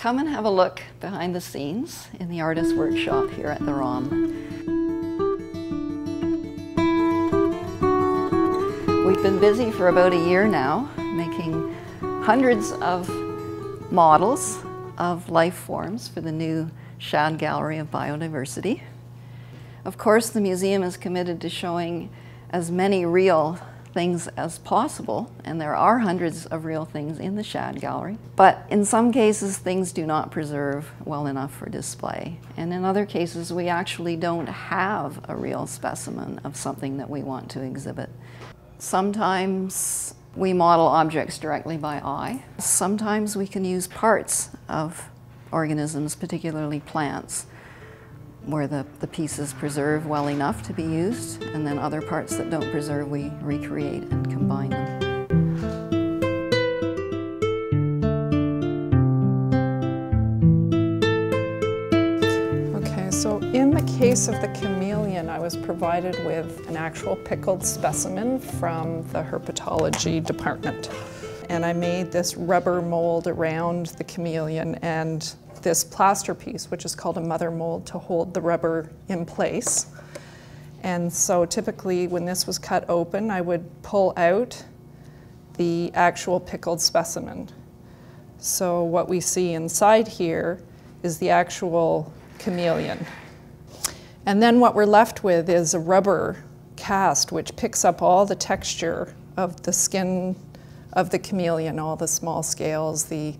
Come and have a look behind the scenes in the artist workshop here at the ROM. We've been busy for about a year now, making hundreds of models of life forms for the new Schad Gallery of Biodiversity. Of course, the museum is committed to showing as many real things as possible, and there are hundreds of real things in the Schad Gallery. But in some cases, things do not preserve well enough for display. And in other cases, we actually don't have a real specimen of something that we want to exhibit. Sometimes we model objects directly by eye. Sometimes we can use parts of organisms, particularly plants, where the pieces preserve well enough to be used, and then other parts that don't preserve we recreate and combine them. Okay, so in the case of the chameleon, I was provided with an actual pickled specimen from the herpetology department. And I made this rubber mold around the chameleon and this plaster piece, which is called a mother mold, to hold the rubber in place. And so typically when this was cut open, I would pull out the actual pickled specimen. So what we see inside here is the actual chameleon. And then what we're left with is a rubber cast which picks up all the texture of the skin of the chameleon, all the small scales, the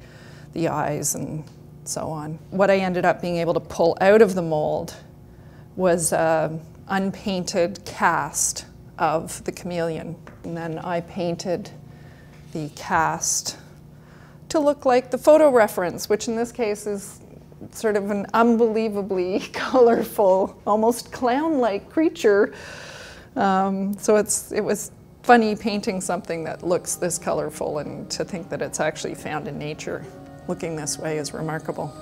eyes, and so on. What I ended up being able to pull out of the mold was an unpainted cast of the chameleon. And then I painted the cast to look like the photo reference, which in this case is sort of an unbelievably colorful, almost clown-like creature. So it was funny painting something that looks this colorful, and to think that it's actually found in nature looking this way is remarkable.